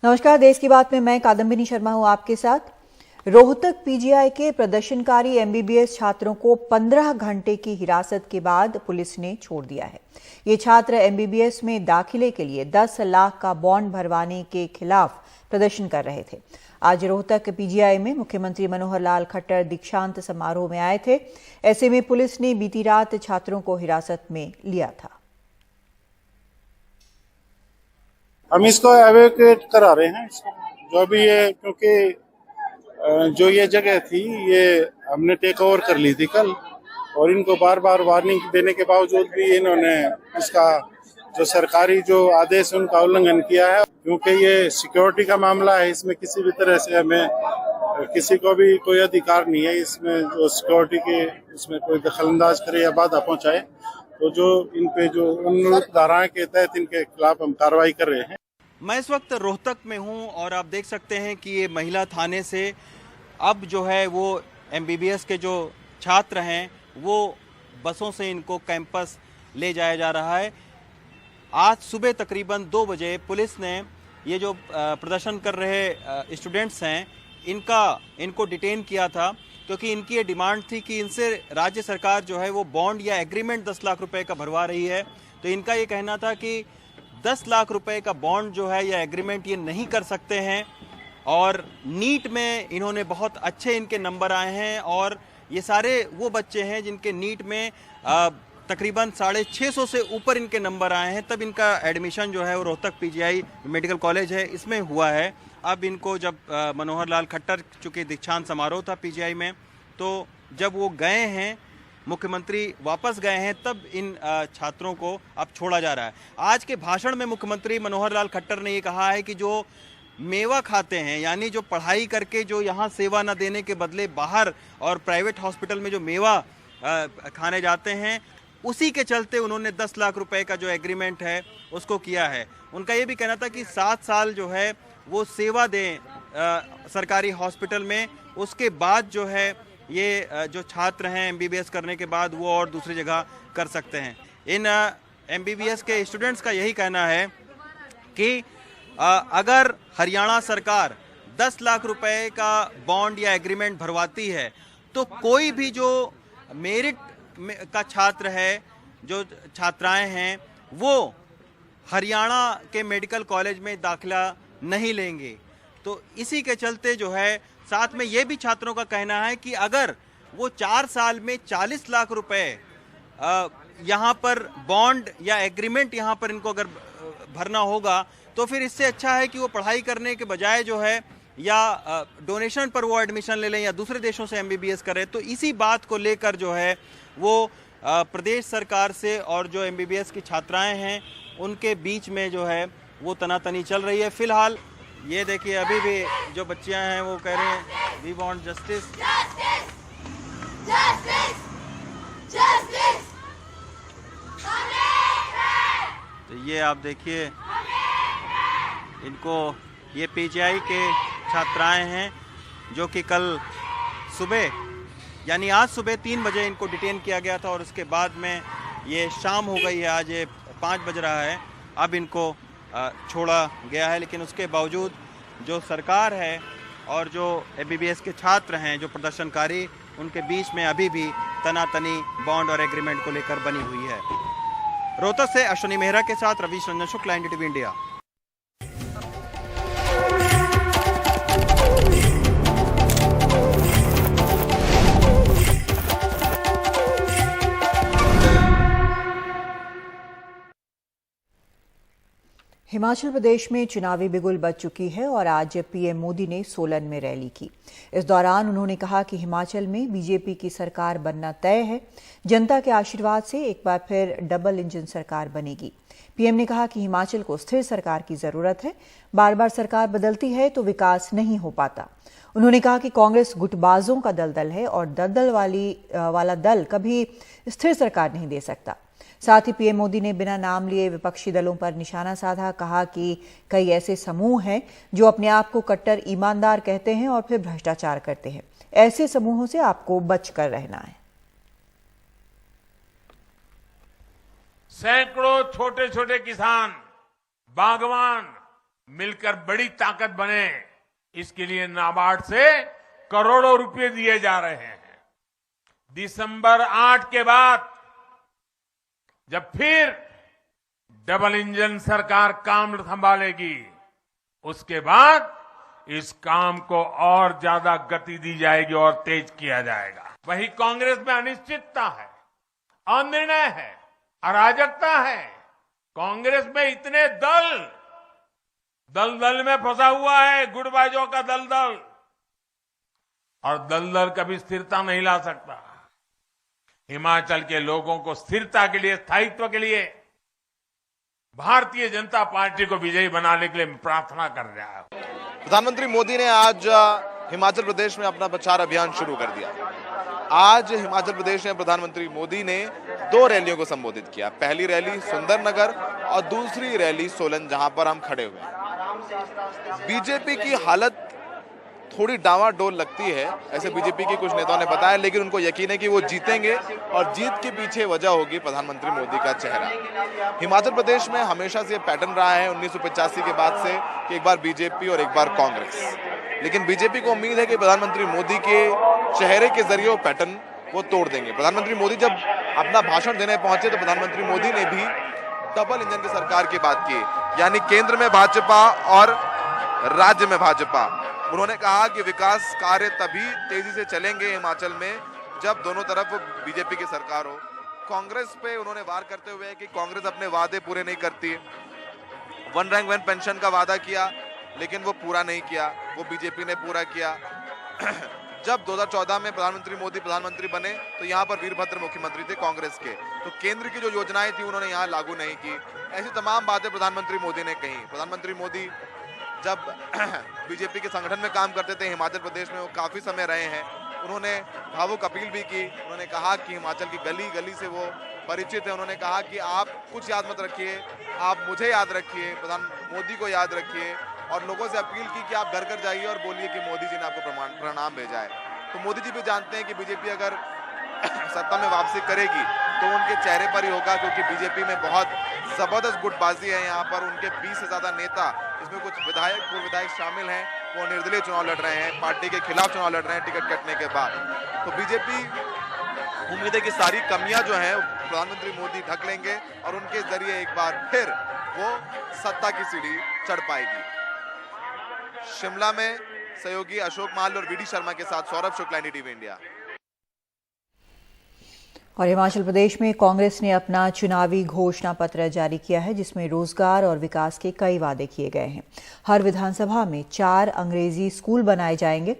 नमस्कार, देश की बात में मैं कादम्बिनी शर्मा हूं आपके साथ। रोहतक पीजीआई के प्रदर्शनकारी एमबीबीएस छात्रों को 15 घंटे की हिरासत के बाद पुलिस ने छोड़ दिया है। ये छात्र एमबीबीएस में दाखिले के लिए 10 लाख का बॉन्ड भरवाने के खिलाफ प्रदर्शन कर रहे थे। आज रोहतक पीजीआई में मुख्यमंत्री मनोहर लाल खट्टर दीक्षांत समारोह में आए थे। ऐसे में पुलिस ने बीती रात छात्रों को हिरासत में लिया था। हम इसको एवेक्यूएट करा रहे हैं, जो भी ये, क्योंकि जो ये जगह थी ये हमने टेक ओवर कर ली थी कल, और इनको बार बार वार्निंग देने के बावजूद भी इन्होंने इसका जो सरकारी जो आदेश है उनका उल्लंघन किया है। क्योंकि ये सिक्योरिटी का मामला है, इसमें किसी भी तरह से हमें किसी को भी कोई अधिकार नहीं है इसमें जो सिक्योरिटी के इसमें कोई दखलंदाज करे या बाधा पहुंचाए। तो जो इन पे जो उन धाराएं के तहत इनके खिलाफ हम कार्रवाई कर रहे हैं। मैं इस वक्त रोहतक में हूं और आप देख सकते हैं कि ये महिला थाने से अब जो है वो एमबीबीएस के जो छात्र हैं वो बसों से इनको कैंपस ले जाया जा रहा है। आज सुबह तकरीबन 2 बजे पुलिस ने ये जो प्रदर्शन कर रहे स्टूडेंट्स हैं इनको डिटेन किया था, क्योंकि इनकी ये डिमांड थी कि इनसे राज्य सरकार जो है वो बॉन्ड या एग्रीमेंट 10 लाख रुपए का भरवा रही है। तो इनका ये कहना था कि 10 लाख रुपए का बॉन्ड जो है या एग्रीमेंट ये नहीं कर सकते हैं, और नीट में इन्होंने बहुत अच्छे इनके नंबर आए हैं, और ये सारे वो बच्चे हैं जिनके नीट में तकरीबन 650 से ऊपर इनके नंबर आए हैं। तब इनका एडमिशन जो है वो रोहतक पीजीआई मेडिकल कॉलेज है इसमें हुआ है। अब इनको जब मनोहर लाल खट्टर, चूँकि दीक्षांत समारोह था पीजीआई में, तो जब वो गए हैं, मुख्यमंत्री वापस गए हैं, तब इन छात्रों को अब छोड़ा जा रहा है। आज के भाषण में मुख्यमंत्री मनोहर लाल खट्टर ने ये कहा है कि जो मेवा खाते हैं, यानी जो पढ़ाई करके जो यहाँ सेवा न देने के बदले बाहर और प्राइवेट हॉस्पिटल में जो मेवा खाने जाते हैं, उसी के चलते उन्होंने 10 लाख रुपए का जो एग्रीमेंट है उसको किया है। उनका ये भी कहना था कि 7 साल जो है वो सेवा दें सरकारी हॉस्पिटल में, उसके बाद जो है ये जो छात्र हैं एमबीबीएस करने के बाद वो और दूसरी जगह कर सकते हैं। इन एमबीबीएस के स्टूडेंट्स का यही कहना है कि अगर हरियाणा सरकार 10 लाख रुपए का बॉन्ड या एग्रीमेंट भरवाती है तो कोई भी जो मेरिट का छात्र है, जो छात्राएं हैं, वो हरियाणा के मेडिकल कॉलेज में दाखिला नहीं लेंगे। तो इसी के चलते जो है, साथ में ये भी छात्रों का कहना है कि अगर वो 4 साल में 40 लाख रुपए यहाँ पर बॉन्ड या एग्रीमेंट यहाँ पर इनको अगर भरना होगा, तो फिर इससे अच्छा है कि वो पढ़ाई करने के बजाय जो है या डोनेशन पर वो एडमिशन ले लें या दूसरे देशों से एमबीबीएस करें। तो इसी बात को लेकर जो है वो प्रदेश सरकार से और जो एमबीबीएस की छात्राएं हैं उनके बीच में जो है वो तनातनी चल रही है। फिलहाल ये देखिए, अभी भी जो बच्चियां हैं वो कह रहे हैं वी वांट जस्टिस, तो ये आप देखिए, इनको, ये पीजीआई के छात्राएं हैं जो कि कल सुबह, यानी आज सुबह 3 बजे इनको डिटेन किया गया था, और उसके बाद में ये शाम हो गई है, आज ये 5 बज रहा है, अब इनको छोड़ा गया है। लेकिन उसके बावजूद जो सरकार है और जो एमबीबीएस के छात्र हैं, जो प्रदर्शनकारी, उनके बीच में अभी भी तनातनी बॉन्ड और एग्रीमेंट को लेकर बनी हुई है। रोहतक से अश्विनी मेहरा के साथ रवीश रंजन शुक्ला, एनडीटीवी इंडिया। हिमाचल प्रदेश में चुनावी बिगुल बज चुकी है और आज पीएम मोदी ने सोलन में रैली की। इस दौरान उन्होंने कहा कि हिमाचल में बीजेपी की सरकार बनना तय है। जनता के आशीर्वाद से एक बार फिर डबल इंजन सरकार बनेगी। पीएम ने कहा कि हिमाचल को स्थिर सरकार की जरूरत है। बार बार सरकार बदलती है तो विकास नहीं हो पाता। उन्होंने कहा कि कांग्रेस गुटबाजों का दलदल है और दलदल वाला दल कभी स्थिर सरकार नहीं दे सकता। साथ ही पीएम मोदी ने बिना नाम लिए विपक्षी दलों पर निशाना साधा। कहा कि कई ऐसे समूह हैं जो अपने आप को कट्टर ईमानदार कहते हैं और फिर भ्रष्टाचार करते हैं। ऐसे समूहों से आपको बचकर रहना है। सैकड़ों छोटे छोटे किसान, बागवान, मिलकर बड़ी ताकत बने, इसके लिए नाबार्ड से करोड़ों रुपए दिए जा रहे हैं। दिसंबर 8 के बाद जब फिर डबल इंजन सरकार काम संभालेगी, उसके बाद इस काम को और ज्यादा गति दी जाएगी और तेज किया जाएगा। वही कांग्रेस में अनिश्चितता है, अनिर्णय है, अराजकता है। कांग्रेस में इतने दल में फंसा हुआ है, गुटबाजों का दलदल, और दलदल कभी स्थिरता नहीं ला सकता। हिमाचल के लोगों को स्थिरता के लिए, स्थायित्व के लिए भारतीय जनता पार्टी को विजयी बनाने के लिए प्रार्थना कर रहा है। प्रधानमंत्री मोदी ने आज हिमाचल प्रदेश में अपना प्रचार अभियान शुरू कर दिया। आज हिमाचल प्रदेश में प्रधानमंत्री मोदी ने 2 रैलियों को संबोधित किया। पहली रैली सुंदरनगर और दूसरी रैली सोलन, जहां पर हम खड़े हुए हैं। बीजेपी की हालत थोड़ी डावाडोल लगती है, ऐसे बीजेपी के कुछ नेताओं ने बताया, लेकिन उनको यकीन है कि वो जीतेंगे और जीत के पीछे वजह होगी प्रधानमंत्री मोदी का चेहरा। हिमाचल प्रदेश में हमेशा से पैटर्न रहा है 1985 के बाद से कि एक बार बीजेपी और एक बार कांग्रेस, लेकिन बीजेपी को उम्मीद है कि प्रधानमंत्री मोदी के चेहरे के जरिए वो पैटर्न वो तोड़ देंगे। प्रधानमंत्री मोदी जब अपना भाषण देने पहुंचे तो प्रधानमंत्री मोदी ने भी डबल इंजन की सरकार की बात की, यानी केंद्र में भाजपा और राज्य में भाजपा। उन्होंने कहा कि विकास कार्य तभी तेजी से चलेंगे हिमाचल में जब दोनों तरफ बीजेपी की सरकार हो। कांग्रेस पे उन्होंने वार करते हुए कि कांग्रेस अपने वादे पूरे नहीं करती। 1 रैंक 1 पेंशन का वादा किया लेकिन वो पूरा नहीं किया, वो बीजेपी ने पूरा किया। जब 2014 में प्रधानमंत्री मोदी प्रधानमंत्री बने तो यहाँ पर वीरभद्र मुख्यमंत्री थे कांग्रेस के, तो केंद्र की जो योजनाएं थी उन्होंने यहाँ लागू नहीं की। ऐसी तमाम बातें प्रधानमंत्री मोदी ने कही। प्रधानमंत्री मोदी जब बीजेपी के संगठन में काम करते थे हिमाचल प्रदेश में, वो काफी समय रहे हैं। उन्होंने भावुक अपील भी की। उन्होंने कहा कि हिमाचल की गली गली से वो परिचित है। उन्होंने कहा कि आप कुछ याद मत रखिए, आप मुझे याद रखिए, प्रधान मोदी को याद रखिए, और लोगों से अपील की कि आप घर घर जाइए और बोलिए कि मोदी जी ने आपको प्रणाम भेजा है। तो मोदी जी भी जानते हैं कि बीजेपी अगर सत्ता में वापसी करेगी तो उनके चेहरे पर ही होगा, क्योंकि बीजेपी में बहुत जबरदस्त गुटबाजी है। यहाँ पर उनके 20 से ज्यादा नेता, इसमें कुछ विधायक, पूर्व विधायक शामिल हैं, वो निर्दलीय चुनाव लड़ रहे हैं, पार्टी के खिलाफ चुनाव लड़ रहे हैं टिकट कटने के बाद। तो बीजेपी उम्मीद है कि सारी कमियां जो हैं प्रधानमंत्री मोदी ढक लेंगे और उनके जरिए एक बार फिर वो सत्ता की सीढ़ी चढ़ पाएगी। शिमला में सहयोगी अशोक माल और वीडी शर्मा के साथ सौरभ शुक्ला, NDTV इंडिया। और हिमाचल प्रदेश में कांग्रेस ने अपना चुनावी घोषणा पत्र जारी किया है, जिसमें रोजगार और विकास के कई वादे किए गए हैं। हर विधानसभा में 4 अंग्रेजी स्कूल बनाए जाएंगे।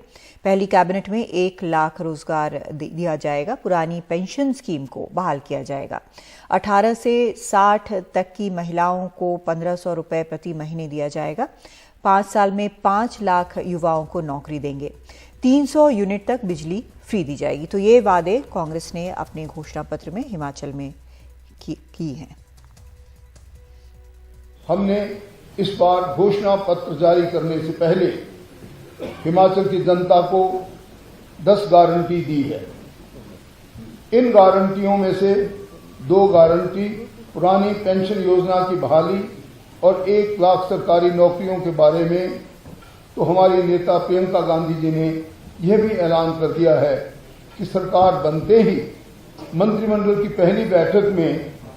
पहली कैबिनेट में 1 लाख रोजगार दिया जाएगा। पुरानी पेंशन स्कीम को बहाल किया जाएगा। 18 से 60 तक की महिलाओं को 1500 रुपये प्रति महीने दिया जाएगा। 5 साल में 5 लाख युवाओं को नौकरी देंगे। 300 यूनिट तक बिजली फ्री दी जाएगी। तो ये वादे कांग्रेस ने अपने घोषणा पत्र में हिमाचल में की हैं। हमने इस बार घोषणा पत्र जारी करने से पहले हिमाचल की जनता को 10 गारंटी दी है। इन गारंटियों में से 2 गारंटी पुरानी पेंशन योजना की बहाली और 1 लाख सरकारी नौकरियों के बारे में तो हमारी नेता प्रियंका गांधी जी ने यह भी ऐलान कर दिया है कि सरकार बनते ही मंत्रिमंडल की पहली बैठक में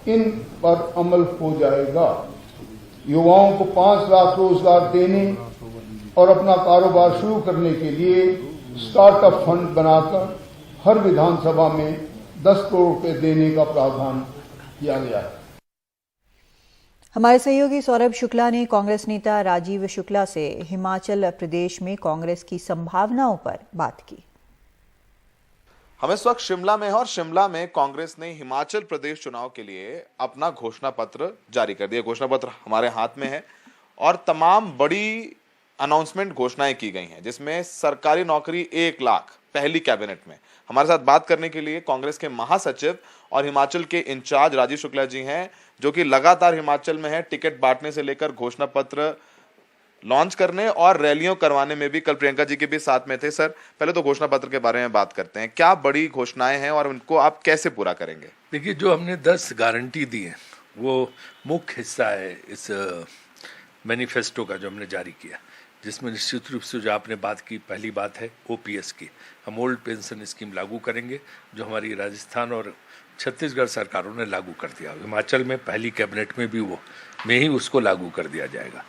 इन पर अमल हो जाएगा। युवाओं को 5 लाख रोजगार देने और अपना कारोबार शुरू करने के लिए स्टार्टअप फंड बनाकर हर विधानसभा में 10 करोड़ रुपए देने का प्रावधान किया गया है। हमारे सहयोगी सौरभ शुक्ला ने कांग्रेस नेता राजीव शुक्ला से हिमाचल प्रदेश में कांग्रेस की संभावनाओं पर बात की। हम इस वक्त शिमला में हैं और शिमला में कांग्रेस ने हिमाचल प्रदेश चुनाव के लिए अपना घोषणा पत्र जारी कर दिया। घोषणा पत्र हमारे हाथ में है और तमाम बड़ी अनाउंसमेंट घोषणाएं की गई हैं, जिसमें सरकारी नौकरी 1 लाख पहली कैबिनेट में। हमारे साथ बात करने के लिए कांग्रेस के महासचिव और हिमाचल के इंचार्ज राजीव शुक्ला जी हैं, जो कि लगातार हिमाचल में है, टिकट बांटने से लेकर घोषणा पत्र लॉन्च करने और रैलियों करवाने में भी। कल प्रियंका जी के भी साथ में थे। सर, पहले तो घोषणा पत्र के बारे में बात करते हैं। क्या बड़ी घोषणाएं हैं और उनको आप कैसे पूरा करेंगे? देखिए, जो हमने 10 गारंटी दी है वो मुख्य हिस्सा है इस मैनिफेस्टो का जो हमने जारी किया, जिसमें निश्चित रूप से जो आपने बात की, पहली बात है ओपीएस की। हम ओल्ड पेंशन स्कीम लागू करेंगे, जो हमारी राजस्थान और छत्तीसगढ़ सरकारों ने लागू कर दिया। हिमाचल में पहली कैबिनेट में भी में ही उसको लागू कर दिया जाएगा।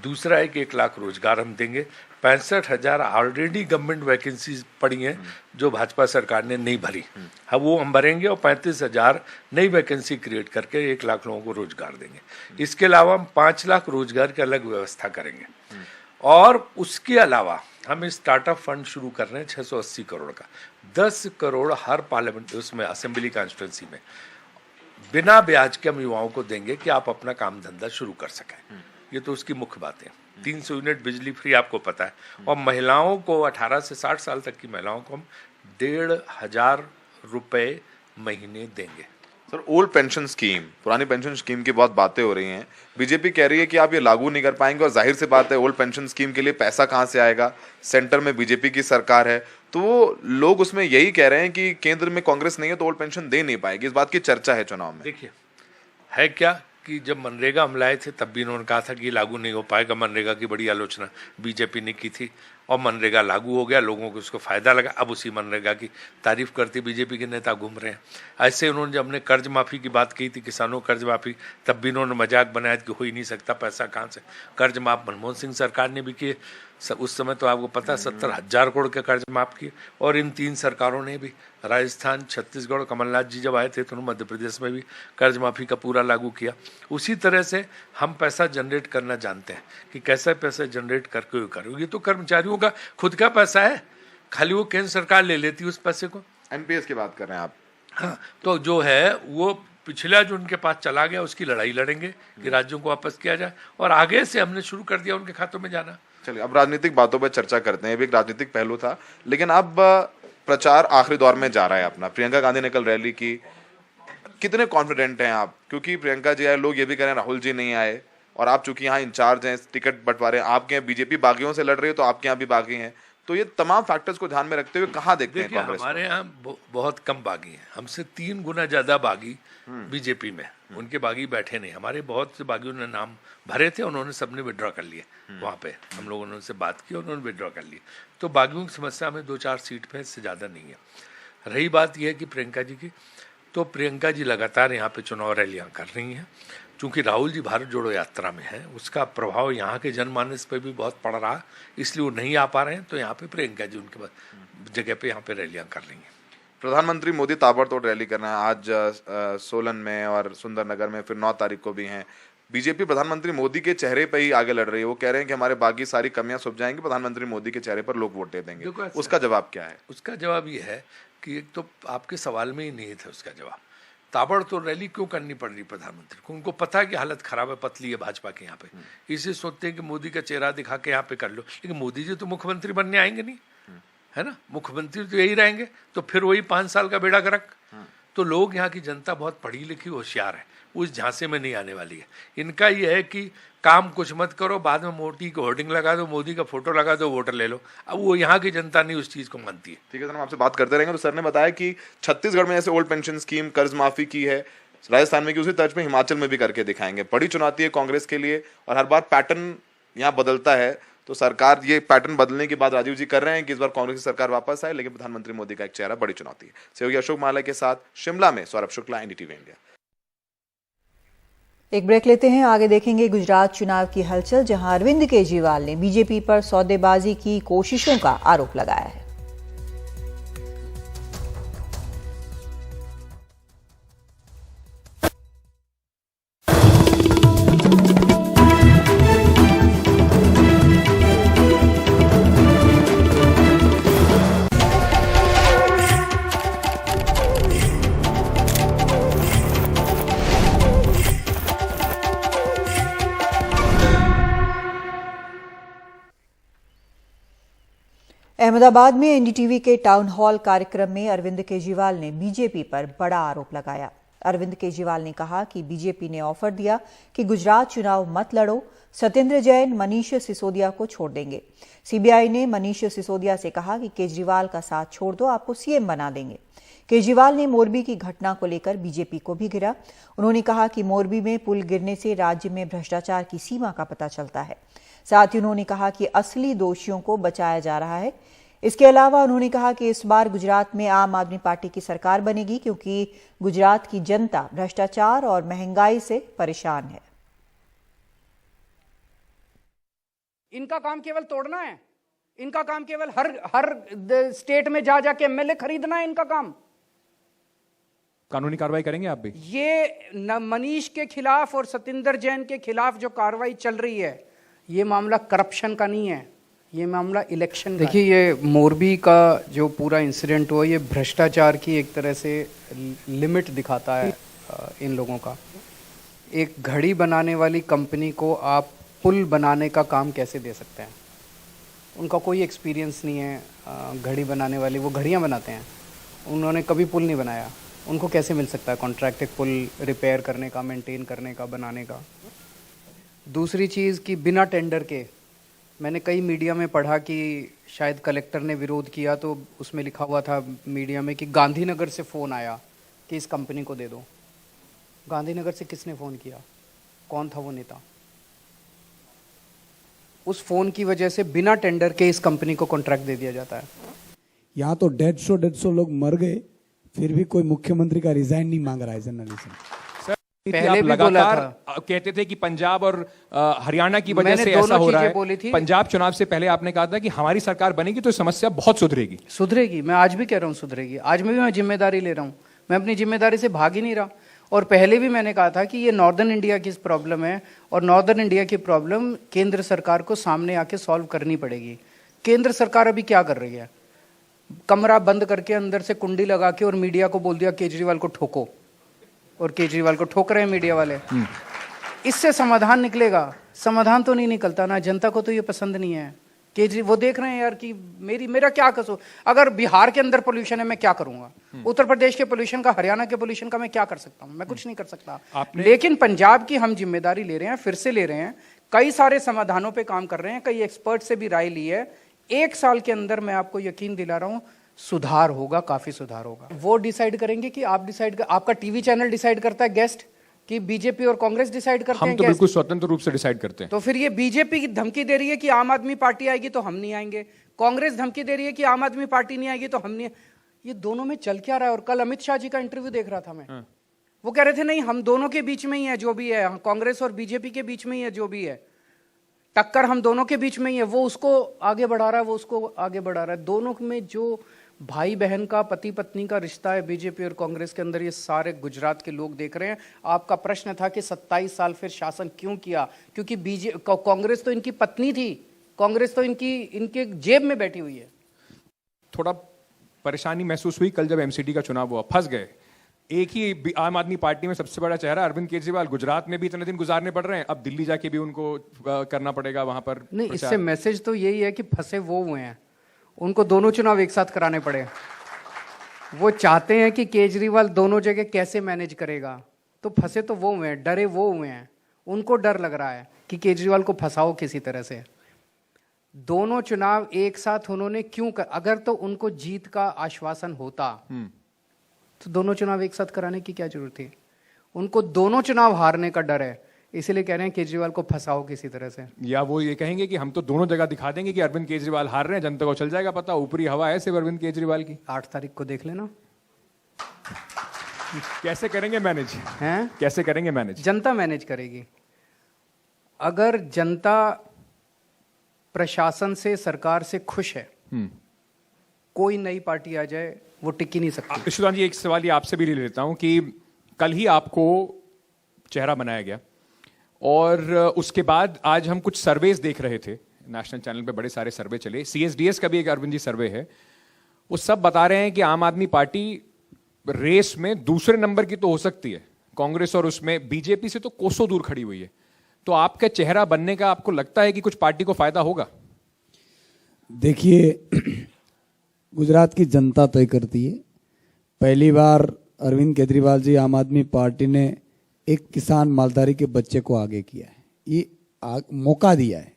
दूसरा है कि 1 लाख रोजगार हम देंगे। 65,000 ऑलरेडी गवर्नमेंट वैकेंसीज पड़ी हैं जो भाजपा सरकार ने नहीं भरी, हाँ वो हम भरेंगे, और 35,000 नई वैकेंसी क्रिएट करके 1 लाख लोगों को रोजगार देंगे। इसके अलावा हम 5 लाख रोजगार की अलग व्यवस्था करेंगे, और उसके अलावा हम इस स्टार्टअप फंड शुरू कर रहे हैं 680 करोड़ का। 10 करोड़ हर पार्लियामेंट उसमें असेंबली कॉन्स्टिट्यूंसी में बिना ब्याज के हम युवाओं को देंगे कि आप अपना काम धंधा शुरू कर सकें। ये तो उसकी मुख्य बात है। 300 यूनिट बिजली फ्री आपको पता है, और महिलाओं को 18 से 60 साल तक की महिलाओं को हम 1,500 रुपए महीने देंगे। सर, ओल्ड पेंशन स्कीम, पुरानी पेंशन स्कीम की बहुत बातें हो रही हैं। बीजेपी कह रही है कि आप ये लागू नहीं कर पाएंगे, और जाहिर सी बात है ओल्ड पेंशन स्कीम के लिए पैसा कहां से आएगा, सेंटर में बीजेपी की सरकार है, तो लोग उसमें यही कह रहे हैं कि केंद्र में कांग्रेस नहीं है तो ओल्ड पेंशन दे नहीं पाएगी। इस बात की चर्चा है चुनाव में। देखिए है क्या कि जब मनरेगा हम लाए थे तब भी इन्होंने कहा था कि लागू नहीं हो पाएगा। मनरेगा की बड़ी आलोचना बीजेपी ने की थी, और मनरेगा लागू हो गया, लोगों को उसको फायदा लगा। अब उसी मनरेगा की तारीफ करते बीजेपी के नेता घूम रहे हैं। ऐसे उन्होंने जब हमने कर्ज माफी की बात की थी, किसानों कर्ज माफी, तब भी इन्होंने मजाक बनाया कि हो ही नहीं सकता, पैसा कहाँ से कर्ज माफ। मनमोहन सिंह सरकार ने भी किए, उस समय तो आपको पता 70,000 करोड़ के कर्ज माफ किए, और इन 3 सरकारों ने भी, राजस्थान, छत्तीसगढ़, कमलनाथ जी जब आए थे तो उन्होंने मध्य प्रदेश में भी कर्ज माफी का पूरा लागू किया। उसी तरह से हम पैसा जनरेट करना जानते हैं कि कैसे पैसा जनरेट करके करोगे। ये तो कर्मचारियों का खुद का पैसा है, खाली वो केंद्र सरकार ले लेती है उस पैसे को। एनपीएस की बात कर रहे हैं आप? हाँ, तो जो है वो पिछला जो उनके पास चला गया उसकी लड़ाई लड़ेंगे कि राज्यों को वापस किया जाए, और आगे से हमने शुरू कर दिया उनके खातों में जाना। चलिए, अब राजनीतिक बातों पर चर्चा करते हैं। ये भी एक राजनीतिक पहलू था, लेकिन अब प्रचार आखिरी दौर में जा रहा है अपना। प्रियंका गांधी ने कल रैली की, कितने कॉन्फिडेंट हैं आप? क्योंकि प्रियंका जी आए, लोग ये भी कह रहे हैं राहुल जी नहीं आए, और आप चूंकि यहाँ इंचार्ज हैं, टिकट बंटवारे आपके यहाँ, बीजेपी बागियों से लड़ रही है तो आपके यहाँ भी बागी हैं, तो ये तमाम फैक्टर्स को ध्यान में रखते हुए कहाँ देखते हैं कांग्रेस? हमारे यहाँ बहुत कम बागी हैं, हमसे 3 गुना ज्यादा बागी बीजेपी में, उनके बागी बैठे नहीं। हमारे बहुत से बागियों ने नाम भरे थे, उन्होंने सबने विड्रॉ कर लिए। वहाँ पे हम लोगों ने उनसे बात की, उन्होंने विड्रॉ कर लिए। तो बागियों की समस्या में 2-4 सीट पे इससे ज़्यादा नहीं है। रही बात यह है कि प्रियंका जी की, तो प्रियंका जी लगातार यहाँ पे चुनाव रैलियाँ कर रही हैं। चूँकि राहुल जी भारत जोड़ो यात्रा में है, उसका प्रभाव यहाँ के जनमानस पे भी बहुत पड़ रहा, इसलिए वो नहीं आ पा रहे हैं। तो यहाँ पे प्रियंका जी उनके जगह पे यहाँ पे रैलियाँ कर रही हैं। प्रधानमंत्री मोदी ताबड़तोड़ रैली करना है आज सोलन में और सुंदरनगर में, फिर 9 तारीख को भी हैं। बीजेपी प्रधानमंत्री मोदी के चेहरे पर ही आगे लड़ रही है। वो कह रहे हैं कि हमारे बाकी सारी कमियां सुलझ जाएंगी, प्रधानमंत्री मोदी के चेहरे पर लोग वोट दे देंगे। उसका जवाब क्या है? उसका जवाब ये है कि एक तो आपके सवाल में ही नहीं था उसका जवाब। ताबड़तोड़ रैली क्यों करनी पड़ रही प्रधानमंत्री को? उनको पता है कि हालत खराब है, पतली है भाजपा के यहाँ पे, इसे सोचते हैं कि मोदी का चेहरा दिखा के यहाँ पे कर लो। लेकिन मोदी जी तो मुख्यमंत्री बनने आएंगे नहीं, है ना, मुख्यमंत्री तो यही रहेंगे, तो फिर वही 5 साल का बेड़ा गर्क। तो लोग, यहाँ की जनता बहुत पढ़ी लिखी होशियार है, उस झांसे में नहीं आने वाली है। इनका ये है कि काम कुछ मत करो, बाद में मोदी को होर्डिंग लगा दो, मोदी का फोटो लगा दो, वोटर ले लो। अब वो यहाँ की जनता नहीं उस चीज को मानती है। ठीक है सर, हम आपसे बात करते रहेंगे। तो सर ने बताया कि छत्तीसगढ़ में जैसे ओल्ड पेंशन स्कीम, कर्ज माफी की है, राजस्थान में की, उसी तर्ज में हिमाचल में भी करके दिखाएंगे। बड़ी चुनौती है कांग्रेस के लिए, और हर बार पैटर्न यहाँ बदलता है। तो सरकार ये पैटर्न बदलने के बाद राजीव जी कर रहे हैं कि इस बार कांग्रेस की सरकार वापस आए, लेकिन प्रधानमंत्री मोदी का एक चेहरा बड़ी चुनौती है। सहयोगी अशोक माला के साथ शिमला में सौरभ शुक्ला, एनडीटीवी इंडिया। एक ब्रेक लेते हैं, आगे देखेंगे गुजरात चुनाव की हलचल, जहां अरविंद केजरीवाल ने बीजेपी पर सौदेबाजी की कोशिशों का आरोप लगाया है। अहमदाबाद में एनडीटीवी के टाउन हॉल कार्यक्रम में अरविंद केजरीवाल ने बीजेपी पर बड़ा आरोप लगाया। अरविंद केजरीवाल ने कहा कि बीजेपी ने ऑफर दिया कि गुजरात चुनाव मत लड़ो, सत्येंद्र जैन मनीष सिसोदिया को छोड़ देंगे। सीबीआई ने मनीष सिसोदिया से कहा कि केजरीवाल का साथ छोड़ दो, आपको सीएम बना देंगे। केजरीवाल ने मोरबी की घटना को लेकर बीजेपी को भी घेरा। उन्होंने कहा कि मोरबी में पुल गिरने से राज्य में भ्रष्टाचार की सीमा का पता चलता है। साथ ही उन्होंने कहा कि असली दोषियों को बचाया जा रहा है। इसके अलावा उन्होंने कहा कि इस बार गुजरात में आम आदमी पार्टी की सरकार बनेगी, क्योंकि गुजरात की जनता भ्रष्टाचार और महंगाई से परेशान है। इनका काम केवल तोड़ना है, इनका काम केवल हर स्टेट में जा जाके एमएलए खरीदना है इनका काम। कानूनी कार्रवाई करेंगे आप भी? ये मनीष के खिलाफ और सतिंदर जैन के खिलाफ जो कार्रवाई चल रही है, ये मामला करप्शन का नहीं है, ये मामला इलेक्शन का। देखिए, ये मोरबी का जो पूरा इंसिडेंट हुआ, ये भ्रष्टाचार की एक तरह से लिमिट दिखाता है इन लोगों का। एक घड़ी बनाने वाली कंपनी को आप पुल बनाने का काम कैसे दे सकते हैं? उनका कोई एक्सपीरियंस नहीं है घड़ी बनाने वाली, वो घड़ियाँ बनाते हैं, उन्होंने कभी पुल नहीं बनाया। उनको कैसे मिल सकता है कॉन्ट्रैक्ट एक पुल रिपेयर करने का, मेंटेन करने का, बनाने का? दूसरी चीज़ कि बिना टेंडर के, मैंने कई मीडिया में पढ़ा कि शायद कलेक्टर ने विरोध किया, तो उसमें लिखा हुआ था मीडिया में कि गांधीनगर से फ़ोन आया कि इस कंपनी को दे दो। गांधीनगर से किसने फ़ोन किया? कौन था वो नेता? उस फ़ोन की वजह से बिना टेंडर के इस कंपनी को कॉन्ट्रैक्ट दे दिया जाता है। यहाँ तो 150 लोग मर गए, फिर भी कोई मुख्यमंत्री का रिजाइन नहीं मांग रहा है जर्नलिज्म। पहले भी बोला था, कहते थे कि पंजाब और हरियाणा की वजह से ऐसा हो रहा है। पंजाब चुनाव से पहले आपने कहा था कि हमारी सरकार बनेगी तो समस्या बहुत सुधरेगी। मैं आज भी कह रहा हूँ सुधरेगी। आज में भी मैं जिम्मेदारी ले रहा हूँ, मैं अपनी जिम्मेदारी से भाग ही नहीं रहा। और पहले भी मैंने कहा था कि ये नॉर्दर्न इंडिया की प्रॉब्लम है, और नॉर्दर्न इंडिया की प्रॉब्लम केंद्र सरकार को सामने आके सॉल्व करनी पड़ेगी। केंद्र सरकार अभी क्या कर रही है? कमरा बंद करके अंदर से कुंडी लगा के और मीडिया को बोल दिया केजरीवाल को ठोको, और केजरीवाल को ठोक रहे हैं मीडिया वाले। इससे समाधान निकलेगा? समाधान तो नहीं निकलता ना। जनता को तो ये पसंद नहीं है। वो देख रहे हैं यार कि मेरा क्या कसूर? अगर बिहार के अंदर पोल्यूशन है, मैं क्या करूंगा? उत्तर प्रदेश के पोल्यूशन का, हरियाणा के पोल्यूशन का मैं क्या कर सकता हूं? मैं कुछ नहीं कर सकता। लेकिन पंजाब की हम जिम्मेदारी ले रहे हैं, फिर से ले रहे हैं। कई सारे समाधानों पर काम कर रहे हैं, कई एक्सपर्ट से भी राय ली है। 1 साल के अंदर मैं आपको यकीन दिला रहा हूं, सुधार होगा, काफी सुधार होगा। वो डिसाइड करेंगे कि आप डिसाइड, आपका टीवी चैनल डिसाइड करता है गेस्ट, कि बीजेपी और कांग्रेस डिसाइड करते हैं? हम तो बिल्कुल स्वतंत्र रूप से डिसाइड करते हैं। तो फिर ये बीजेपी की धमकी दे रही है कि आम आदमी पार्टी आएगी तो हम नहीं आएंगे, कांग्रेस धमकी दे रही है कि आम आदमी पार्टी नहीं आएगी तो हम नहीं। ये दोनों में चल क्या रहा है? और कल अमित शाह जी का इंटरव्यू देख रहा था मैं, वो कह रहे थे नहीं, हम दोनों के बीच में ही है जो भी है, कांग्रेस और बीजेपी के बीच में ही है जो भी है, टक्कर हम दोनों के बीच में ही है। वो उसको आगे बढ़ा रहा है, वो उसको आगे बढ़ा रहा है। दोनों में जो भाई बहन का, पति पत्नी का रिश्ता है बीजेपी और कांग्रेस के अंदर, ये सारे गुजरात के लोग देख रहे हैं। आपका प्रश्न था कि 27 साल फिर शासन क्यों किया? क्योंकि कांग्रेस तो इनकी पत्नी थी, कांग्रेस तो इनके जेब में बैठी हुई है। थोड़ा परेशानी महसूस हुई कल जब एमसीडी का चुनाव हुआ, फंस गए। एक ही आम आदमी पार्टी में सबसे बड़ा चेहरा अरविंद केजरीवाल, गुजरात में भी इतने दिन गुजारने पड़ रहे हैं, अब दिल्ली जाके भी उनको करना पड़ेगा वहां पर। नहीं, इससे मैसेज तो यही है कि फंसे वो हुए हैं, उनको दोनों चुनाव एक साथ कराने पड़े। वो चाहते हैं कि केजरीवाल दोनों जगह कैसे मैनेज करेगा, तो फंसे तो वो हुए हैं, डरे वो हुए हैं। उनको डर लग रहा है कि केजरीवाल को फंसाओ किसी तरह से। दोनों चुनाव एक साथ उन्होंने क्यों अगर तो उनको जीत का आश्वासन होता तो दोनों चुनाव एक साथ कराने की क्या जरूरत थी? उनको दोनों चुनाव हारने का डर है, इसीलिए कह रहे हैं केजरीवाल को फंसाओ किसी तरह से। या वो ये कहेंगे कि हम तो दोनों जगह दिखा देंगे कि अरविंद केजरीवाल हार रहे हैं, जनता को चल जाएगा पता, ऊपरी हवा है सिर्फ अरविंद केजरीवाल की। 8 तारीख को देख लेना। कैसे करेंगे मैनेज? हैं? कैसे करेंगे मैनेज? जनता मैनेज करेगी। अगर जनता प्रशासन से, सरकार से खुश है, कोई नई पार्टी आ जाए वो टिक ही नहीं सकती। ईश्वरदान जी, एक सवाल ये आपसे भी ले लेता हूं कि कल ही आपको चेहरा बनाया गया और उसके बाद आज हम कुछ सर्वेज देख रहे थे, नेशनल चैनल पे बड़े सारे सर्वे चले, सीएसडीएस का भी एक अरविंद जी सर्वे है, वो सब बता रहे हैं कि आम आदमी पार्टी रेस में दूसरे नंबर की तो हो सकती है कांग्रेस, और उसमें बीजेपी से तो कोसों दूर खड़ी हुई है। तो आपका चेहरा बनने का आपको लगता है कि कुछ पार्टी को फायदा होगा? देखिए, गुजरात की जनता तय करती है। पहली बार अरविंद केजरीवाल जी, आम आदमी पार्टी ने एक किसान मालधारी के बच्चे को आगे किया है, ये मौका दिया है।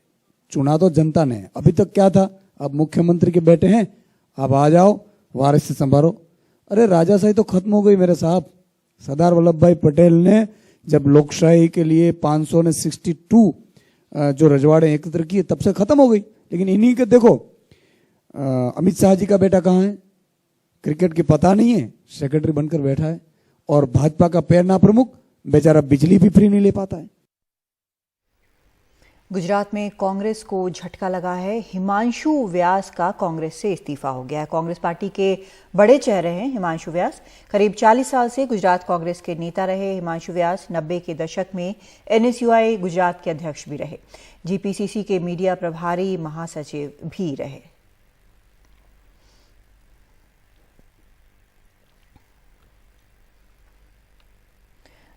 चुना तो जनता ने, अभी तक क्या था, अब मुख्यमंत्री के बेटे हैं, अब आ जाओ, वारिस से संभालो। अरे राजाशाही तो खत्म हो गई मेरे साहब। सरदार वल्लभ भाई पटेल ने जब लोकशाही के लिए 562 जो रजवाड़े एकत्र किए तब से खत्म हो गई। लेकिन इन्हीं के देखो अमित शाह जी का बेटा कहाँ है, क्रिकेट की पता नहीं है, सेक्रेटरी बनकर बैठा है। और भाजपा का प्रेरणा प्रमुख बेचारा बिजली भी फ्री नहीं ले पाता है। गुजरात में कांग्रेस को झटका लगा है। हिमांशु व्यास का कांग्रेस से इस्तीफा हो गया है। कांग्रेस पार्टी के बड़े चेहरे हैं हिमांशु व्यास। करीब 40 साल से गुजरात कांग्रेस के नेता रहे हिमांशु व्यास 90 के दशक में NSUI गुजरात के अध्यक्ष भी रहे। GPCC के मीडिया प्रभारी महासचिव भी रहे।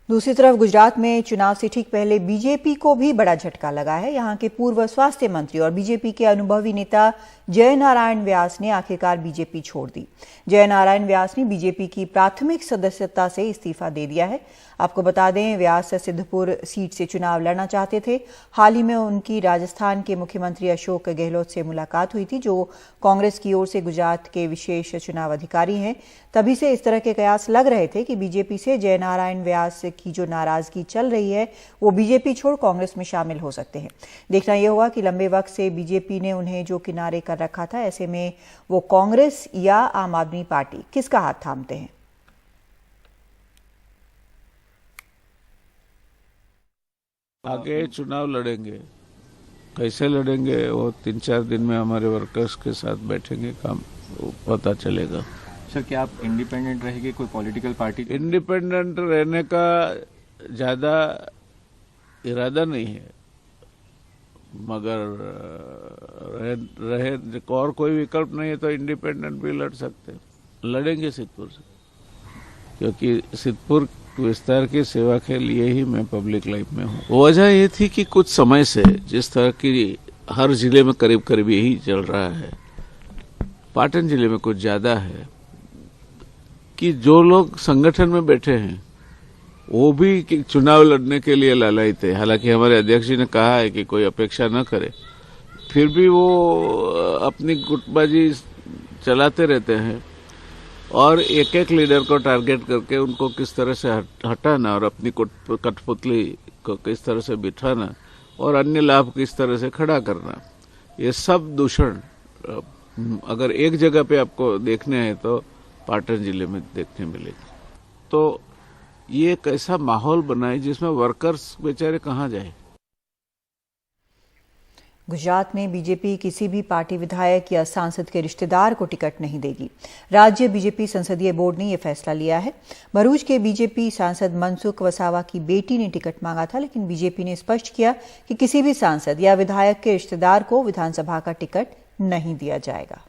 दूसरी तरफ गुजरात में चुनाव से ठीक पहले बीजेपी को भी बड़ा झटका लगा है। यहां के पूर्व स्वास्थ्य मंत्री और बीजेपी के अनुभवी नेता जय नारायण व्यास ने आखिरकार बीजेपी छोड़ दी। जय नारायण व्यास ने बीजेपी की प्राथमिक सदस्यता से इस्तीफा दे दिया है। आपको बता दें, व्यास सिद्धपुर सीट से चुनाव लड़ना चाहते थे। हाल ही में उनकी राजस्थान के मुख्यमंत्री अशोक गहलोत से मुलाकात हुई थी, जो कांग्रेस की ओर से गुजरात के विशेष चुनाव अधिकारी हैं। तभी से इस तरह के कयास लग रहे थे कि बीजेपी से जय नारायण व्यास की जो नाराजगी चल रही है वो बीजेपी छोड़ कांग्रेस में शामिल हो सकते हैं। देखना यह होगा कि लंबे वक्त से बीजेपी ने उन्हें जो किनारे कर रखा था, ऐसे में वो कांग्रेस या आम आदमी पार्टी किसका हाथ थामते हैं। आगे चुनाव लड़ेंगे, कैसे लड़ेंगे वो 3-4 दिन में हमारे वर्कर्स के साथ बैठेंगे, काम पता चलेगा। सर, क्या आप इंडिपेंडेंट रहेंगे, कोई पॉलिटिकल पार्टी? इंडिपेंडेंट रहने का ज्यादा इरादा नहीं है, मगर रहे और कोई विकल्प नहीं है तो इंडिपेंडेंट भी लड़ सकते हैं। लड़ेंगे सिद्धपुर से, क्योंकि सिद्धपुर विस्तार की सेवा के लिए ही मैं पब्लिक लाइफ में हूँ। वजह ये थी कि कुछ समय से जिस तरह की हर जिले में करीब करीब यही चल रहा है, पाटन जिले में कुछ ज्यादा है कि जो लोग संगठन में बैठे हैं वो भी चुनाव लड़ने के लिए लालायित थे। हालांकि हमारे अध्यक्ष जी ने कहा है कि कोई अपेक्षा न करे, फिर भी वो अपनी गुटबाजी चलाते रहते हैं और एक एक लीडर को टारगेट करके उनको किस तरह से हटाना और अपनी कठपुतली को किस तरह से बिठाना और अन्य लाभ किस तरह से खड़ा करना, ये सब दूषण अगर एक जगह पे आपको देखने हैं तो पाटन जिले में देखने मिलेगी। तो ये एक ऐसा माहौल बनाए जिसमें वर्कर्स बेचारे कहाँ जाए। गुजरात में बीजेपी किसी भी पार्टी विधायक या सांसद के रिश्तेदार को टिकट नहीं देगी। राज्य बीजेपी संसदीय बोर्ड ने यह फैसला लिया है। भरूच के बीजेपी सांसद मनसुख वसावा की बेटी ने टिकट मांगा था, लेकिन बीजेपी ने स्पष्ट किया कि किसी भी सांसद या विधायक के रिश्तेदार को विधानसभा का टिकट नहीं दिया जाएगा।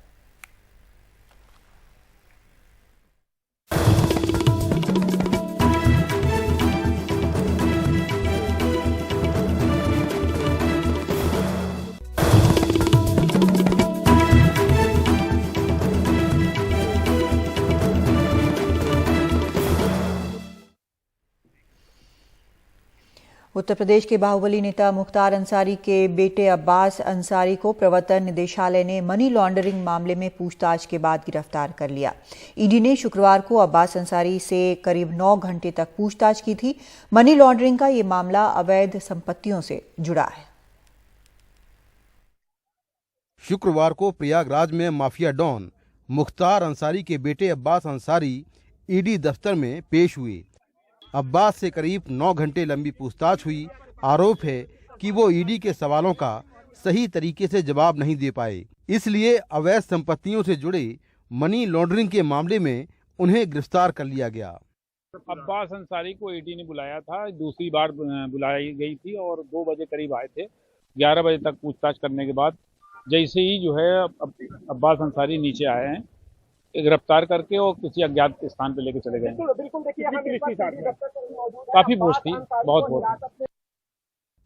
उत्तर प्रदेश के बाहुबली नेता मुख्तार अंसारी के बेटे अब्बास अंसारी को प्रवर्तन निदेशालय ने मनी लॉन्ड्रिंग मामले में पूछताछ के बाद गिरफ्तार कर लिया। ईडी ने शुक्रवार को अब्बास अंसारी से करीब 9 घंटे तक पूछताछ की थी। मनी लॉन्ड्रिंग का ये मामला अवैध संपत्तियों से जुड़ा है। शुक्रवार को प्रयागराज में माफिया डॉन मुख्तार अंसारी के बेटे अब्बास अंसारी ईडी दफ्तर में पेश हुए। अब्बास से करीब 9 घंटे लंबी पूछताछ हुई। आरोप है कि वो ईडी के सवालों का सही तरीके से जवाब नहीं दे पाए, इसलिए अवैध संपत्तियों से जुड़े मनी लॉन्ड्रिंग के मामले में उन्हें गिरफ्तार कर लिया गया। अब्बास अंसारी को ईडी ने बुलाया था, दूसरी बार बुलाई गई थी और 2 बजे करीब आए थे। 11 बजे तक पूछताछ करने के बाद जैसे ही जो है अब्बास अंसारी नीचे आए हैं, गिरफ्तार करके और किसी अज्ञात स्थान पे लेके चले गए। काफी पोस्ट थी, बहुत पोस्ट।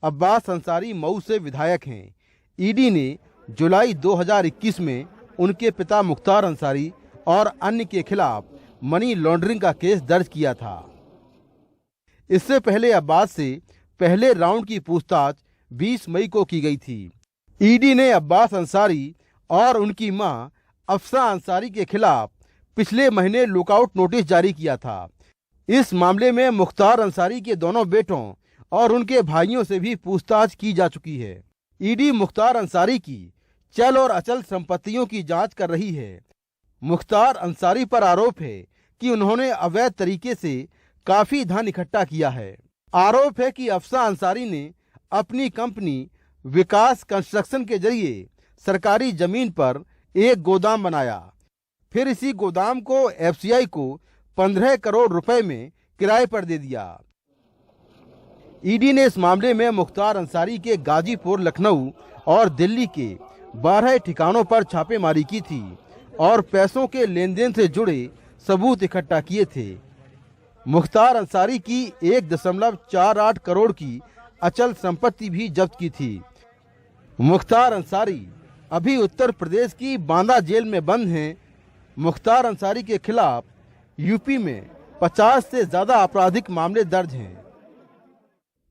अब्बास अंसारी मऊ से विधायक हैं। ईडी ने जुलाई 2021 में उनके पिता मुख्तार अंसारी और अन्य के खिलाफ मनी लॉन्ड्रिंग का केस दर्ज किया था। इससे पहले अब्बास से पहले राउंड की पूछताछ 20 मई को की गई थी। ईडी ने अब्बास अंसारी और उनकी मां अफसा अंसारी के खिलाफ पिछले महीने लुकआउट नोटिस जारी किया था। इस मामले में मुख्तार अंसारी के दोनों बेटों और उनके भाइयों से भी पूछताछ की जा चुकी है। ईडी मुख्तार अंसारी की चल और अचल संपत्तियों की जांच कर रही है। मुख्तार अंसारी पर आरोप है कि उन्होंने अवैध तरीके से काफी धन इकट्ठा किया है। आरोप है कि अफसा अंसारी ने अपनी कंपनी विकास कंस्ट्रक्शन के जरिए सरकारी जमीन पर एक गोदाम बनाया, फिर इसी गोदाम को एफसीआई को 15 करोड़ रुपए में किराए पर दे दिया। ईडी ने इस मामले में मुख्तार अंसारी के गाजीपुर, लखनऊ और दिल्ली के 12 ठिकानों पर छापेमारी की थी और पैसों के लेन देन से जुड़े सबूत इकट्ठा किए थे। मुख्तार अंसारी की 1.48 करोड़ की अचल संपत्ति भी जब्त की थी। मुख्तार अंसारी अभी उत्तर प्रदेश की बांदा जेल में बंद हैं। मुख्तार अंसारी के खिलाफ यूपी में 50 से ज्यादा आपराधिक मामले दर्ज हैं।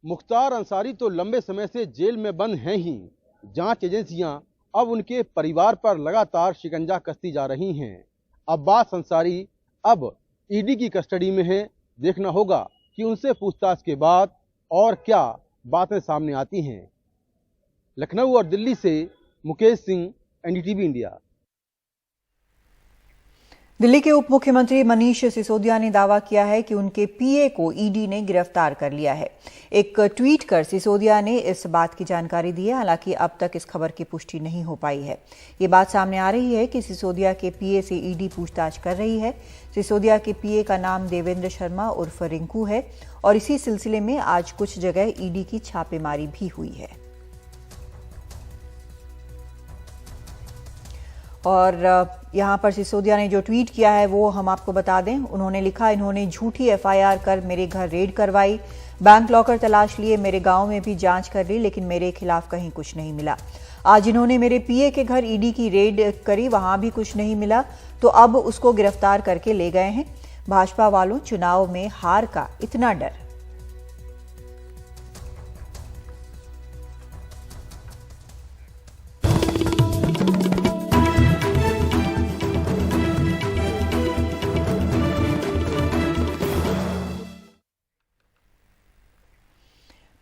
मुख्तार अंसारी तो लंबे समय से जेल में बंद हैं ही। जांच एजेंसियां अब उनके परिवार पर लगातार शिकंजा कसती जा रही हैं। अब्बास अंसारी अब ईडी की कस्टडी में है। देखना होगा कि उनसे पूछताछ के बाद और क्या बातें सामने आती हैं। लखनऊ और दिल्ली से मुकेश सिंह, एनडीटीवी इंडिया। दिल्ली के उप मुख्यमंत्री मनीष सिसोदिया ने दावा किया है कि उनके पीए को ईडी ने गिरफ्तार कर लिया है। एक ट्वीट कर सिसोदिया ने इस बात की जानकारी दी है। हालांकि अब तक इस खबर की पुष्टि नहीं हो पाई है। ये बात सामने आ रही है कि सिसोदिया के पीए से ईडी पूछताछ कर रही है। सिसोदिया के पीए का नाम देवेंद्र शर्मा उर्फ रिंकू है और इसी सिलसिले में आज कुछ जगह ईडी की छापेमारी भी हुई है। और यहाँ पर सिसोदिया ने जो ट्वीट किया है वो हम आपको बता दें। उन्होंने लिखा, इन्होंने झूठी एफआईआर कर मेरे घर रेड करवाई, बैंक लॉकर तलाश लिए, मेरे गांव में भी जांच कर ली, लेकिन मेरे खिलाफ कहीं कुछ नहीं मिला। आज इन्होंने मेरे पीए के घर ईडी की रेड करी, वहां भी कुछ नहीं मिला, तो अब उसको गिरफ्तार करके ले गए हैं। भाजपा वालों, चुनाव में हार का इतना डर।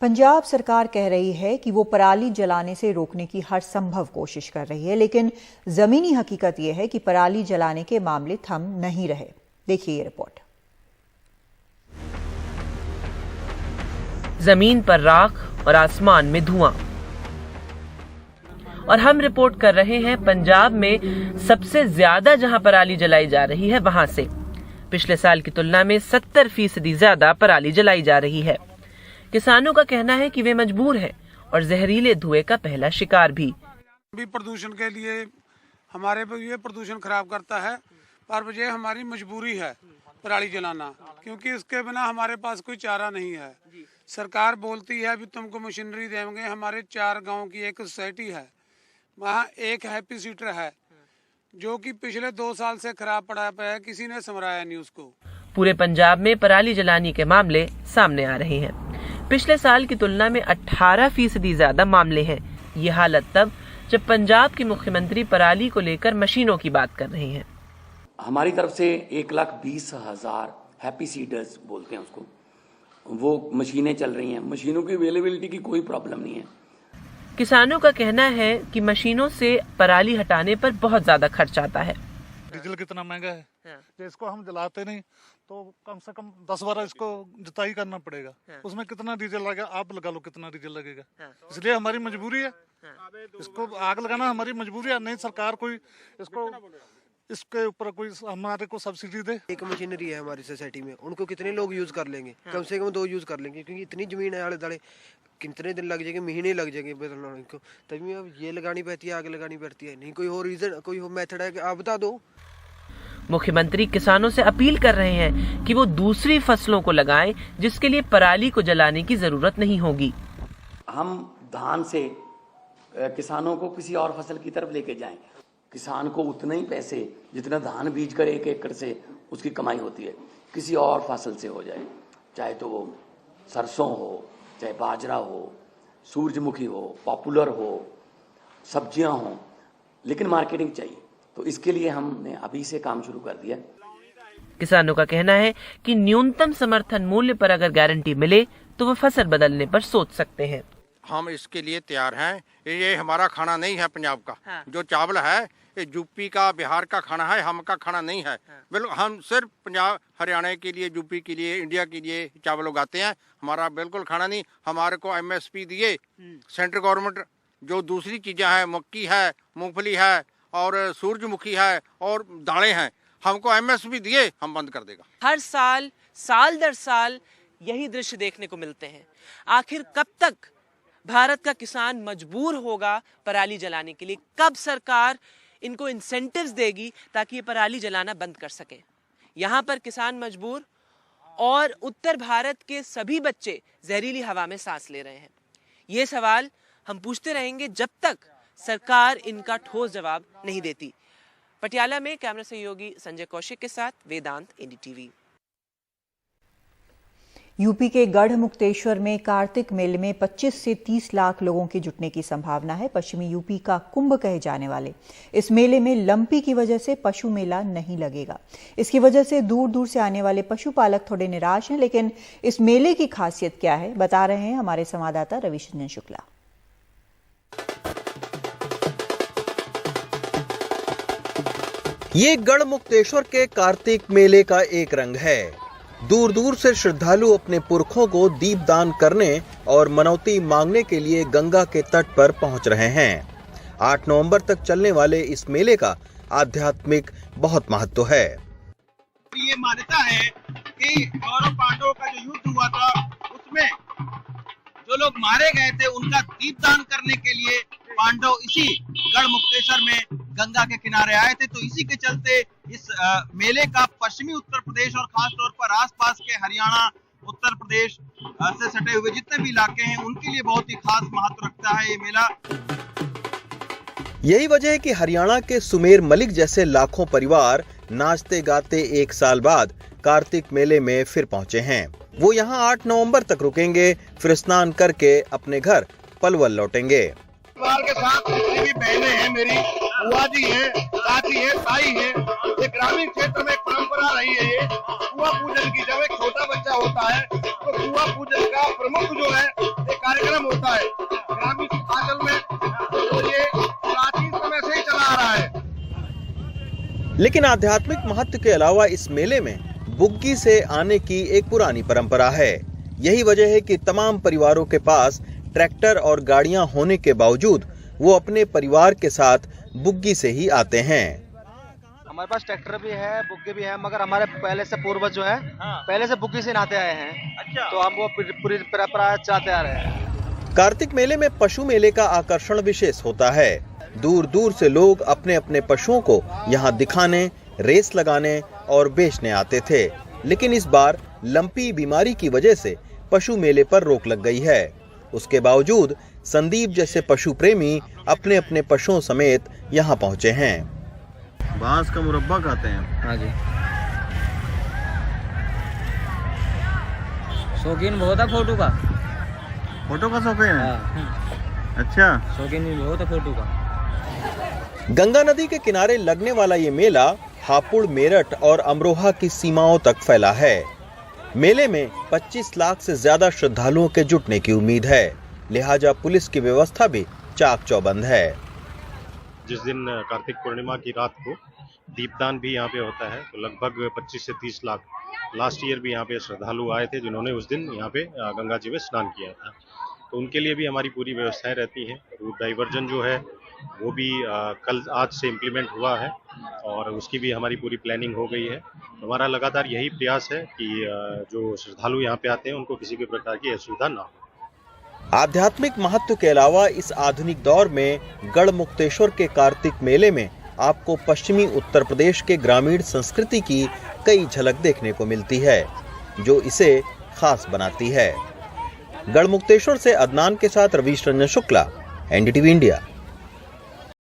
पंजाब सरकार कह रही है कि वो पराली जलाने से रोकने की हर संभव कोशिश कर रही है, लेकिन जमीनी हकीकत यह है कि पराली जलाने के मामले थम नहीं रहे। देखिए ये रिपोर्ट। जमीन पर राख और आसमान में धुआं। और हम रिपोर्ट कर रहे हैं पंजाब में सबसे ज्यादा जहां पराली जलाई जा रही है वहां से। पिछले साल की तुलना में 70% ज्यादा पराली जलाई जा रही है। किसानों का कहना है कि वे मजबूर हैं और जहरीले धुएं का पहला शिकार भी। प्रदूषण के लिए हमारे ये प्रदूषण खराब करता है, पर ये हमारी मजबूरी है पराली जलाना, क्योंकि इसके बिना हमारे पास कोई चारा नहीं है। सरकार बोलती है अभी तुमको मशीनरी देंगे। हमारे 4 गांव की एक सोसाइटी है, वहाँ एक हैप्पी सीटर है जो कि पिछले 2 साल से खराब पड़ा है, किसी ने समराया नहीं उसको। पूरे पंजाब में पराली जलाने के मामले सामने आ रहे हैं। पिछले साल की तुलना में 18% ज्यादा मामले हैं। ये हालत तब जब पंजाब के मुख्यमंत्री पराली को लेकर मशीनों की बात कर रहे हैं। हमारी तरफ से 1,20,000 हैप्पी सीडर्स बोलते हैं उसको, वो मशीनें चल रही हैं। मशीनों की अवेलेबिलिटी की कोई प्रॉब्लम नहीं है। किसानों का कहना है कि मशीनों से पराली हटाने पर बहुत ज्यादा खर्च आता है। डीजल कितना महंगा है, इसको हम जलाते नहीं तो कम से कम 10 बार इसको जुताई करना पड़ेगा। उसमें कितना डीजल लगेगा, आप लगा लो कितना डीजल लगेगा। इसलिए हमारी मजबूरी है, इसको आग लगाना हमारी मजबूरी है। नहीं सरकार कोई इसके ऊपर कोई हमारे को सब्सिडी दे। एक मशीनरी है हमारी सोसाइटी में, उनको कितने लोग यूज कर लेंगे? कम से कम 2 यूज कर लेंगे, क्योंकि इतनी जमीन है आले दाले, कितने दिन लग जाएंगे, महीने लग जाएंगे बदलने को। तभी अब ये लगानी पड़ती है, आग लगानी पड़ती है। नहीं कोई और रीजन, कोई और मेथड है कि आप बता दो। मुख्यमंत्री किसानों से अपील कर रहे हैं कि वो दूसरी फसलों को लगाएं जिसके लिए पराली को जलाने की जरूरत नहीं होगी। हम धान से किसानों को किसी और फसल की तरफ लेके जाएं। किसान को उतना ही पैसे जितना धान बीज कर 1 एकड़ से उसकी कमाई होती है, किसी और फसल से हो जाए, चाहे तो वो सरसों हो, चाहे बाजरा हो, सूरजमुखी हो, पॉपुलर हो, सब्जियां हो, लेकिन मार्केटिंग चाहिए। तो इसके लिए हमने अभी से काम शुरू कर दिया। किसानों का कहना है कि न्यूनतम समर्थन मूल्य पर अगर गारंटी मिले तो वो फसल बदलने पर सोच सकते हैं। हम इसके लिए तैयार हैं। ये हमारा खाना नहीं है पंजाब का। हाँ। जो चावल है ये यूपी का, बिहार का खाना है, हम का खाना नहीं है। बिल्कुल हम सिर्फ पंजाब, हरियाणा के लिए, यूपी के लिए, इंडिया के लिए चावल उगाते हैं। हमारा बिल्कुल खाना नहीं। हमारे को MSP दिए सेंट्रल गवर्नमेंट। जो दूसरी चीजें हैं, मक्की है, मूंगफली है और सूरजमुखी है और दालें हैं, हमको MSP दिए, हम बंद कर देगा। हर साल, साल दर साल यही दृश्य देखने को मिलते हैं। आखिर कब तक भारत का किसान मजबूर होगा पराली जलाने के लिए? कब सरकार इनको इंसेंटिव्स देगी ताकि ये पराली जलाना बंद कर सके? यहाँ पर किसान मजबूर और उत्तर भारत के सभी बच्चे जहरीली हवा में सांस ले रहे हैं। ये सवाल हम पूछते रहेंगे जब तक सरकार इनका ठोस जवाब नहीं देती। पटियाला में कैमरा सहयोगी संजय कौशिक के साथ वेदांत, NDTV। यूपी के गढ़ मुक्तेश्वर में कार्तिक मेले में 25 से 30 लाख लोगों के जुटने की संभावना है। पश्चिमी यूपी का कुंभ कहे जाने वाले इस मेले में लंपी की वजह से पशु मेला नहीं लगेगा। इसकी वजह से दूर दूर से आने वाले पशुपालक थोड़े निराश हैं। लेकिन इस मेले की खासियत क्या है, बता रहे हैं हमारे संवाददाता रविशंजन शुक्ला। ये गढ़ मुक्तेश्वर के कार्तिक मेले का एक रंग है। दूर दूर से श्रद्धालु अपने पुरखों को दीपदान करने और मनौती मांगने के लिए गंगा के तट पर पहुंच रहे हैं। 8 नवंबर तक चलने वाले इस मेले का आध्यात्मिक बहुत महत्व है। ये मान्यता है कि कौरव पांडवों का जो युद्ध हुआ था उसमें जो लोग मारे गए थे उनका दीपदान करने के लिए पांडव इसी गढ़ मुक्तेश्वर में गंगा के किनारे आए थे। तो इसी के चलते इस मेले का पश्चिमी उत्तर प्रदेश और खास तौर पर आसपास के हरियाणा, उत्तर प्रदेश से सटे हुए जितने भी इलाके हैं उनके लिए बहुत ही खास महत्व रखता है ये मेला। यही वजह है कि हरियाणा के सुमेर मलिक जैसे लाखों परिवार नाचते गाते एक साल बाद कार्तिक मेले में फिर पहुंचे हैं। वो यहाँ 8 नवंबर तक रुकेंगे, फिर स्नान करके अपने घर पलवल लौटेंगे। परिवार के साथ जितनी भी बहनें हैं, मेरी बुआ जी है, चाची है, ताई है, ये ग्रामीण क्षेत्र में परंपरा रही है। ये कुआं पूजन की, जब एक छोटा बच्चा होता है तो कुआं पूजन का प्रमुख जो है एक कार्यक्रम होता है ग्रामीण अंचल में, तो ये प्राचीन समय से ही चला आ रहा है। लेकिन आध्यात्मिक महत्व के अलावा इस मेले में बुग्गी से आने की एक पुरानी परंपरा है। यही वजह है कि तमाम परिवारों के पास ट्रैक्टर और गाड़ियां होने के बावजूद वो अपने परिवार के साथ बुग्गी से ही आते हैं। हमारे पास ट्रैक्टर भी है, बुग्गी भी है, मगर हमारे पहले से पूर्वज जो है पहले से बुग्गी से नहाते आए हैं। अच्छा। तो हम वो पूरी परंपरा चलाते आ रहे हैं। कार्तिक मेले में पशु मेले का आकर्षण विशेष होता है। दूर दूर से लोग अपने अपने पशुओं को यहाँ दिखाने, रेस लगाने और बेचने आते थे। लेकिन इस बार लंपी बीमारी की वजह से पशु मेले पर रोक लग गई है। उसके बावजूद संदीप जैसे पशु प्रेमी अपने अपने पशुओं समेत यहाँ पहुँचे हैं। बांस का मुरब्बा खाते हैं। हाँ जी, शौकीन बहुत है फोटो का। फोटो का शौकीन है? अच्छा, शौकीन बहुत है फोटो का। गंगा नदी के किनारे लगने वाला ये मेला हापुड़, मेरठ और अमरोहा की सीमाओं तक फैला है। मेले में 25 लाख से ज्यादा श्रद्धालुओं के जुटने की उम्मीद है। लिहाजा पुलिस की व्यवस्था भी चाक चौबंद है। जिस दिन कार्तिक पूर्णिमा की रात को दीपदान भी यहाँ पे होता है, तो लगभग 25 से 30 लाख लास्ट ईयर भी यहाँ पे श्रद्धालु आए थे जिन्होंने उस दिन यहाँ पे गंगा जी में स्नान किया था। तो उनके लिए भी हमारी पूरी व्यवस्थाएं रहती हैं। रूट डाइवर्जन जो है वो भी कल आज से इम्प्लीमेंट हुआ है और उसकी भी हमारी पूरी प्लानिंग हो गई है। हमारा लगातार यही प्रयास है कि जो श्रद्धालु यहाँ पे आते हैं उनको किसी भी प्रकार की असुविधा ना हो। आध्यात्मिक महत्व के अलावा इस आधुनिक दौर में गढ़ मुक्तेश्वर के कार्तिक मेले में आपको पश्चिमी उत्तर प्रदेश के ग्रामीण संस्कृति की कई झलक देखने को मिलती है, जो इसे खास बनाती है। गढ़ मुक्तेश्वर से अदनान के साथ रविशंजन शुक्ला, NDTV इंडिया।